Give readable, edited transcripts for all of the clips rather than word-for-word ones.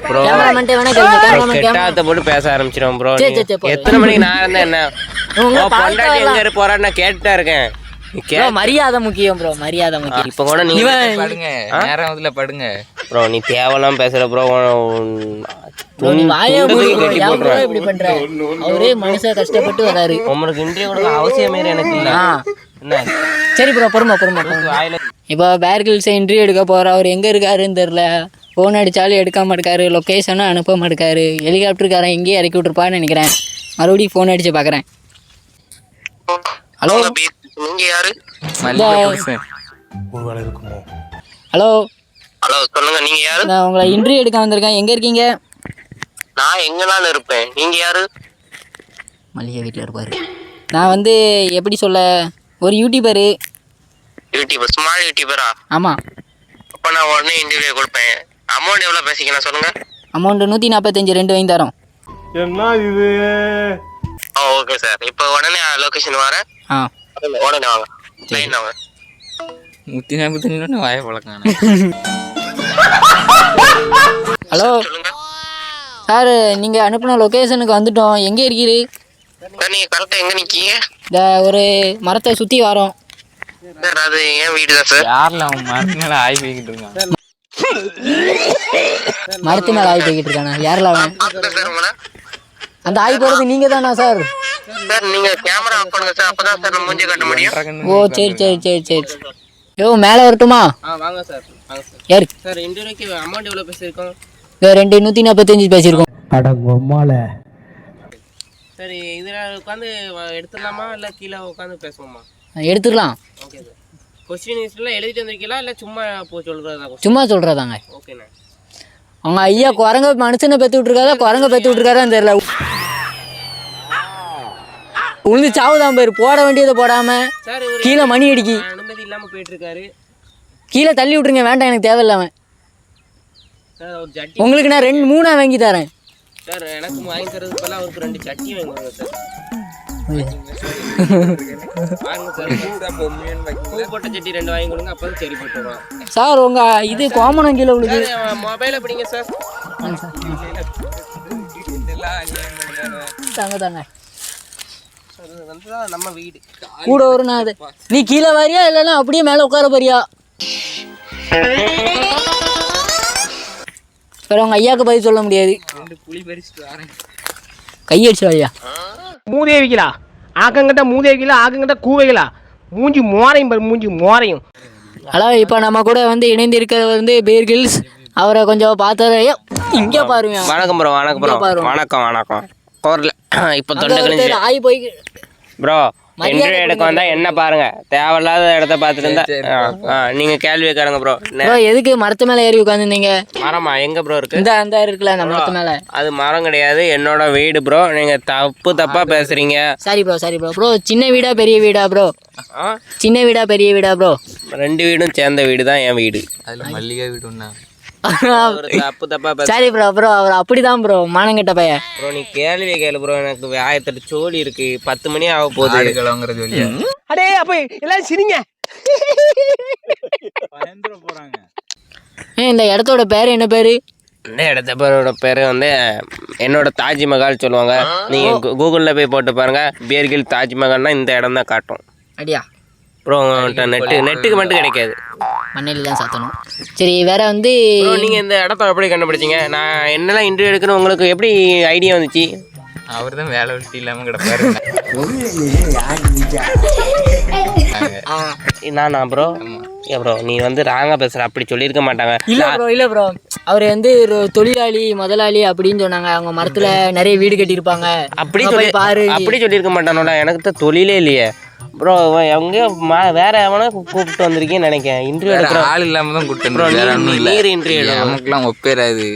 Bro கெட்டாத்த போட்டு பேச ஆரம்பிச்சிடும் ப்ரோ. எத்தனை மணிக்கு நான் இருந்தா என்ன பொண்டாட்டி எங்க போறான்னு நான் கேட்டுட்டா இருக்கேன். மரியாதை முக்கியம் ப்ரோ, மரியாதை முக்கியம். இப்ப கூட நீங்க படுங்க, நேரம் இதுல படுங்க ப்ரோ. நீ தேவலாம் பேசுற ப்ரோ. இப்படி பண்ற அவரே மனுஷன் கஷ்டப்பட்டு வராரு. உங்களுக்கு இன்டர்வியூ கொடுக்க அவசியமே எனக்கு இல்ல. சரி ப்ரோ, பொறுமை. இப்போ பேர் கில்ஸ் இன்டர்வியூ எடுக்க போற அவர் எங்க இருக்காருன்னு தெரியல. ஃபோன் அடித்தாலும் எடுக்காம இருக்காரு, லொக்கேஷனும் அனுப்ப மாட்டேக்காரு. ஹெலிகாப்டருக்காரன் எங்கேயும் இறக்கி விட்டுருப்பான்னு நினைக்கிறேன். மறுபடியும் ஃபோன் அடிச்சு பார்க்குறேன். ஹலோ, நீங்க யாரு? ஹலோ ஹலோ, சொல்லுங்க. நீங்க யாரு? நான் உங்களை இன்டர்வியூ எடுக்க வந்திருக்கேன். எங்கே இருக்கீங்க? நான் எங்கனாலும் இருப்பேன். நீங்க யாரு? மல்லிகை வீட்டில் இருப்பார். நான் வந்து எப்படி சொல்ல, ஒரு யூடியூபரு. யூடியூபர்? ஸ்மால் யூடியூபரா? ஆமாம். அப்போ நான் உடனே இன்டர்வியூ கொடுப்பேன். அமௌண்ட் எவ்வளோ பேசிக்கலாம் சொல்லுங்க. அமௌண்ட் 145 2 வாங்கி தரோம். என்ன இது? Okay sir. இப்போ உடனே லொகேஷன் வரேன். உடனே வாங்க, லைன் வாங்க. 145 வாய பழக்கம். ஹலோ சார், நீங்கள் அனுப்பின லொக்கேஷனுக்கு வந்துட்டோம். எங்கே இருக்கிறீ? சார் நீங்கள் கரெக்டாக எங்கே நிற்கீங்க? இந்த ஒரு மரத்தை சுற்றி வரோம் சார். அது ஏன் வீடு தான் சார். யாரில் அவன் மரத்து மேலே ஆய் போய்கிட்டு இருக்கான். மரத்து மேலே ஆய் போய்கிட்டு இருக்கானா? யாரில் அவன்? சார் உங்களை அந்த ஆய் போகிறது நீங்கள் தானா சார்? சார் நீங்கள் கேமரா ஆஃப் பண்ணுங்க சார். அப்போ தான் சார் நான் மூஞ்சி காட்ட முடியும். ஓ சரி. யோ, மேலே வரட்டுமா? வாங்க சார், வாங்க சார். யாரு சார் இன்டர்வியூக்கு அமௌண்ட் எவ்வளோ பேசியிருக்கோம்? 145 பேசியிருக்கோம். சரி, இதில் உட்காந்து எடுத்துடலாமா இல்லை கீழே உட்காந்து பேசுவோமா? எடுத்துக்கலாம். Okay sir. கொஸ்டின் லிஸ்ட்லாம் எழுதிட்டு வந்திருக்கீங்களா இல்லை சும்மா சொல்கிறதா? சும்மா சொல்கிறதாங்க. ஓகேண்ணா. அவங்க ஐயா குரங்க மனுஷனை பெற்று விட்ருக்காரா, குரங்க பெற்று விட்ருக்காரான்னு தெரியல. உளுந்து சாவுதான் பேர். போட வேண்டியதை போடாமல் கீழே மணி அடிக்கி அனுமதி இல்லாமல் போயிட்டுருக்காரு. கீழே தள்ளி விட்ருங்க. வேண்டாம், எனக்கு தேவையில்லாமல். சார் ஒரு ஜட்டி உங்களுக்கு நான் 2 3 வாங்கி தரேன் சார். எனக்கு வாங்கி தரதுக்கு பதிலாக அவருக்கு 2 சட்டி வாங்கி கொடுங்க சார். வாங்க சார். பூ போட்ட சட்டி 2 வாங்கி கொடுங்க. அப்போ சரி போட்டுருவோம் சார். உங்கள் இது கோமனம் கீழே உங்களுக்கு மொபைலை பிடிங்க சார். தாங்க நம்ம வீடு கூட வரும். நான் அது நீ கீழே வரியா இல்லைன்னா அப்படியே மேலே உட்கார போறியா? சார், உங்கள் ஐயாவுக்கு பதில் சொல்ல முடியாது. கையடிச்சு வழியா மூதேவிகளா, ஆக்கங்கிட்ட மூதேவிகளா, ஆக்கங்கிட்ட கூவைகளா, மூஞ்சி மோரையும். ஹலோ, இப்போ நம்ம கூட வந்து இணைந்து இருக்கிறது வந்து பேர் கில்ஸ். அவரை கொஞ்சம் பார்த்தாரு. இங்கே பாருங்க. வணக்கம் ப்ரோ. வணக்கம். கோரில் இப்போ தொண்டை ஆகி போய் ப்ரோ இன்டர்வியூ எடுக்க வந்தா என்ன பாருங்க, தேவையில்லாத இடத்த பார்த்துட்டு இருந்தா நீங்க கேள்வி கேட்கறங்க ப்ரோ. எதுக்கு மரத்து மேல ஏறி உட்காந்துருந்தீங்க? மரமா எங்க ப்ரோ இருக்கு? இந்த இருக்குல்ல அந்த மரத்து மேல. அது மரம் கிடையாது, என்னோட வீடு ப்ரோ. நீங்க தப்பா பேசுறீங்க. சரி ப்ரோ. ப்ரோ சின்ன வீடா பெரிய வீடா ப்ரோ? சின்ன வீடா பெரிய வீடா ப்ரோ? 2 வீடும் சேர்ந்த வீடு தான் என் வீடு. அதுல மல்லிகை வீடு ஒண்ணா? தப்பா சரி ப்ரோ. அவர் அப்படிதான் ப்ரோ, மானங்கெட்ட பையன் ப்ரோ. நீ கேள்வி கேளு ப்ரோ. எனக்கு 1008 சோழி இருக்கு. 10 மணி ஆக போகுது. கிளம்புறது சொல்லி அடே அப்ப எல்லாரும் சிரிங்க. போறாங்க. இந்த இடத்தோட பேரு என்ன பேரு? இந்த இடத்தோட பேரு வந்து என்னோட தாஜ்மஹால் சொல்லுவாங்க. நீங்க கூகுளில் போய் போட்டு பாருங்க. பேர்கில் தாஜ்மஹால்னா இந்த இடம் தான் காட்டும். அடியா ப்ரோ, நெட்டுக்கு மட்டும் கிடைக்காது. மண்ணில் தான் சாத்தணும். சரி, வேற வந்து நீங்கள் இந்த இடத்த எப்படி கண்டுபிடிச்சிங்க? நான் என்னெல்லாம் இன்டர்வியூ எடுக்கணும் உங்களுக்கு எப்படி ஐடியா வந்துச்சு? அவர் தான் வேலை வெட்டி இல்லாமல் கிடப்பாரு. நானா ப்ரோ? ப்ரோ நீ வந்து ராங்கா பேசுற. அப்படி சொல்லியிருக்க மாட்டாங்க. இல்ல ப்ரோ அவர் வந்து தொழிலாளி முதலாளி அப்படின்னு சொன்னாங்க. அவங்க மரத்துல நிறைய வீடு கட்டியிருப்பாங்க. அப்படி சொல்லியிருக்க மாட்டானோட. எனக்கு தான் தொழிலே இல்லையே ப்ரோ. எங்கேயோ வேற எவனா கூப்பிட்டு வந்திருக்கேன்னு நினைக்கிறேன். இன்டர்வியூ எடுக்கிற ஆள் இல்லாமல் தான் கூப்பிட்டு இன்டர்வியூ நமக்குலாம் ஒப்பேராது.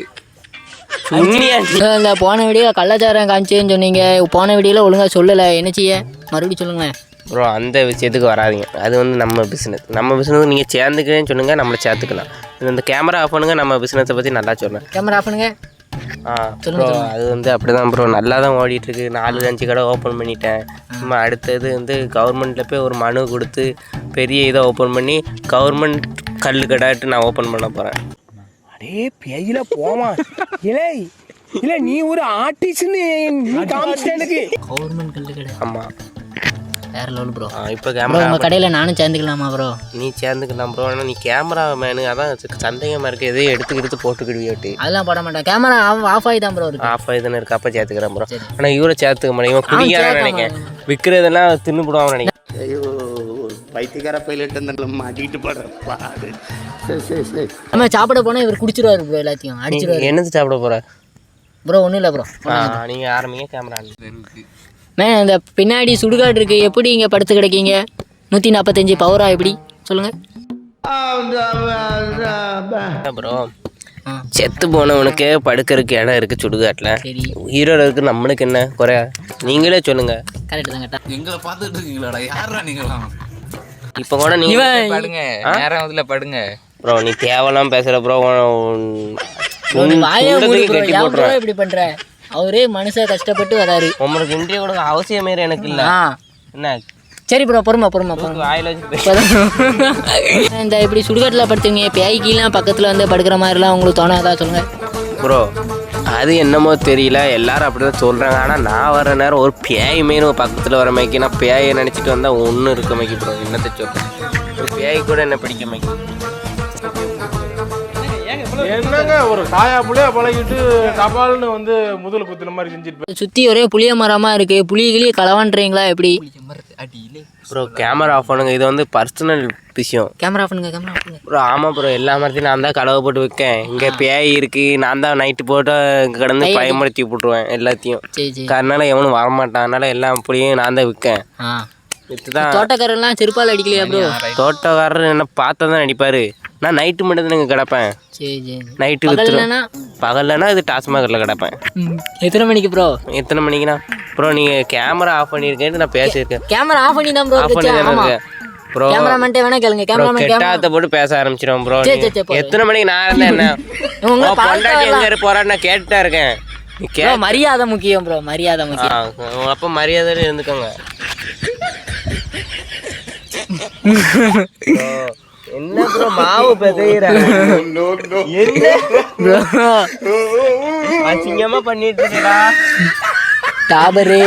இந்த போன வீடியோ கள்ளச்சாரம் காமிச்சேன்னு சொன்னீங்க. போன வீடியோல ஒழுங்கா சொல்லலை. என்ன செய்ய? மறுபடியும் சொல்லுங்க ப்ரோ. அந்த விஷயத்துக்கு வராதிங்க. அது வந்து நம்ம பிஸ்னஸ் நீங்கள் சேர்ந்துக்கிறேன்னு சொன்னுங்க, நம்மளை சேர்த்துக்கலாம். இந்த கேமரா ஆஃப் பண்ணுங்க. நம்ம பிஸ்னஸை பற்றி நல்லா சொல்லுவேன். கேமரா ஆஃப் பண்ணுங்க. ப்ரோ அது வந்து அப்படி தான் ப்ரோ. நல்லா தான் ஓடிட்டுருக்கு. 4-5 கடை ஓப்பன் பண்ணிட்டேன். சும்மா அடுத்தது வந்து கவர்மெண்ட்டில் போய் ஒரு மனு கொடுத்து பெரிய இதை ஓப்பன் பண்ணி கவர்மெண்ட் கல் கடாட்டு நான் ஓப்பன் பண்ண போகிறேன். டேய் பேயில போமா இல்லை இல்லை நீ ஒரு ஆர்டிஸ்ட்னு நீ காமிச்சிட்ட எனக்கு. கவர்மெண்ட் கல்லு கடை. ஆமா வேற லெவல் ப்ரோ. இப்போ ப்ரோ கேமரா உங்கள் கடையில் நானும் சேர்ந்துக்கலாமா ப்ரோ? நீ சேர்ந்துக்கலாம் ப்ரோ. ஆனால் நீ கேமரா மேனு அதான் சந்தேகமாக இருக்குது. எதையும் எடுத்து போட்டுக்கிடுவியோட்டு. அதெல்லாம் போட மாட்டேன். கேமரா ஆஃப் ஆகி தான் ப்ரோ இருக்கு. ஆஃப் ஆகிதானே இருக்கு. அப்போ சேர்த்துக்கிறேன் ப்ரோ. ஆனால் இவரை சேர்த்துக்க மாட்டேன். இவன் குடிக்காரன்னு நினைக்கிறேன். விற்கிறதெல்லாம் தின்னு போடுவான்னு நினைக்கிறேன். ஐயோ பைத்தியக்கார பைலட் அந்த மாட்டிக்கிட்டு படுறப்பா. சரி நம்ம சாப்பிட போனால் இவர் குடிச்சிருவாரு ப்ரோ. எல்லாத்தையும் அடிச்சிருவாரு. என்னது சாப்பிட போகிற ப்ரோ? ஒன்றும் இல்லை ப்ரோ. நீங்கள் ஆரம்பிங்க. கேமரா இந்த பின்னாடி சுடுகாடு இருக்கு. எப்படி இங்கே படுத்து கிடைக்கீங்க? 145 பவரா எப்படி சொல்லுங்க ப்ரோ. செத்து போனவனுக்கு படுக்கிறதுக்கு இடம் இருக்கு சுடுகாட்டில். சரி உயிரோட இருக்கு. நம்மளுக்கு என்ன குறை? நீங்களே சொல்லுங்க. கரெக்ட் தான். கரெக்டா எங்களை பார்த்துட்டு இருக்கீங்களாடா? யாரா நீங்களாம்? இப்போ கூட நீங்க படுங்க, நேரம் அதுல படுங்க ப்ரோ. நீ தேவலாம் பேசுற ப்ரோ. வாயை மூடு bro. கட்டி ஏன் bro போட்டுறேன். இப்படி பண்ற? அவரே மனுஷன் கஷ்டப்பட்டு வராரு. உங்களுக்கு இன்றைய கூட அவசியமே எனக்கு இல்லை. என்ன சரி ப்ரோ பொறுமை வாயில வச்சு இந்த இப்படி சுடுகாட்டில் படுத்துங்க. பேய்க்கெல்லாம் பக்கத்தில் வந்து படுக்கிற மாதிரிலாம் உங்களுக்கு தோணாதா சொல்லுங்க ப்ரோ? அது என்னமோ தெரியல, எல்லாரும் அப்படிதான் சொல்றாங்க. ஆனால் நான் வர நேரம் ஒரு பேய் மீன் பக்கத்தில் வர மைக்கு நான் பேயை நினச்சிட்டு வந்தால் ஒன்றும் இருக்க மைக்கு ப்ரோ. என்னத்தை சொல்கிறேன், ஒரு பேய் கூட என்ன பிடிக்க மைக்கு. என்னங்க ஒரு தாயா புள்ளையா பழகிட்டு டபால்னு வந்து முதல் குத்துன மாதிரி செஞ்சுட்டு சுற்றி ஒரே புளிய மரமாக இருக்கு. புளிகிளியே களவான்றீங்களா எப்படி ப்ரோ? கேமரா ஆஃப் பண்ணுங்க. இது வந்து பர்சனல் விஷயம். கேமரா பண்ணுங்க. கேமரா பண்ணுங்க ப்ரோ. ஆமாம் ப்ரோ. எல்லா மரத்தையும் நான் தான் கடவை போட்டு வைக்கேன். இங்கே பேய் இருக்கு. நான் தான் நைட்டு போட்டு கிடந்து பயமுறுத்தி விட்டுருவேன் எல்லாத்தையும். அதனால எவனும் வரமாட்டான். அதனால எல்லாம் அப்படியும் நான் தான் விற்கேன். விற்றுதான். தோட்டக்காரெல்லாம் செருப்பால் அடிக்கலையா ப்ரோ? தோட்டக்காரர் என்ன பார்த்தா தான் அடிப்பாரு. நான் நைட்டு மட்டும் தான் கிடப்பேன். நைட்டு விற்றுருவேன். பகல்லனா இது டாஸ்மாகில் கிடப்பேன். எத்தனை மணிக்கு ப்ரோ? எத்தனை மணிக்குண்ணா ப்ரோ? நீங்கள் கேமரா ஆஃப் பண்ணியிருக்கேன்னு நான் பேசியிருக்கேன். கேமரா ஆஃப் பண்ணி தான் ப்ரோ. ஆஃப் பண்ணி தானே இருக்கேன் ப்ரோ. கேமராமேன்ட்டே வேணா கேளுங்க. கேமராமேன் கெட்டாத்த போட்டு பேச ஆரம்பிச்சிடும் ப்ரோ. எத்தனை மணிக்கு நான் இருந்தேன் என்ன பொண்டாட்டி எங்கே போறான்னு நான் கேட்டுட்டா இருக்கேன். மரியாதை முக்கியம் ப்ரோ. மரியாதை முக்கியம். அப்போ மரியாதையில இருந்துக்கோங்க. என்ன ப்ரோ மாவு பெதையிற? என்ன அசிங்கமா பண்ணிட்டு இருக்கா? டாபரு